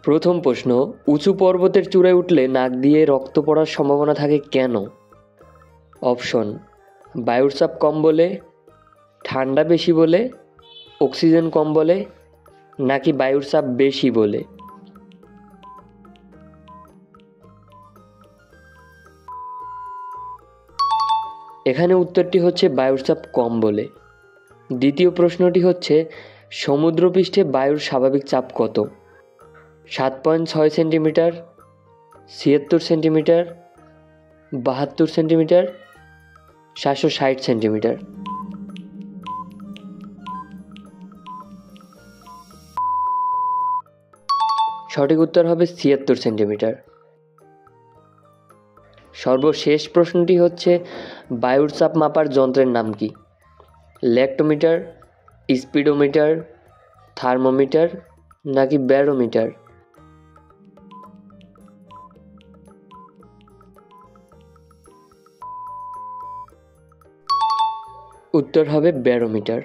প্রথম প্রশ্ন, উঁচু পর্বতের চূড়ায় উঠলে নাক দিয়ে রক্ত পড়ার সম্ভাবনা থাকে কেন? অপশন, বায়ুর চাপ কম বলে, ঠান্ডা বেশি বলে, অক্সিজেন কম বলে, নাকি বায়ুর চাপ বেশি বলে? এখানে উত্তরটি হচ্ছে বায়ুর চাপ কম বলে। দ্বিতীয় প্রশ্নটি হচ্ছে, সমুদ্রপৃষ্ঠে বায়ুর স্বাভাবিক চাপ কত? 7.6 সেন্টিমিটার, 76 সেন্টিমিটার, 72 সেন্টিমিটার, 760 সেন্টিমিটার। সঠিক উত্তর হবে 76 সেন্টিমিটার। সর্বশেষ প্রশ্নটি হচ্ছে, বায়ুর চাপ মাপার যন্ত্রের নাম কি? ল্যাক্টোমিটার, স্পিডোমিটার, থার্মোমিটার, নাকি ব্যারোমিটার? উত্তর হবে ব্যারোমিটার।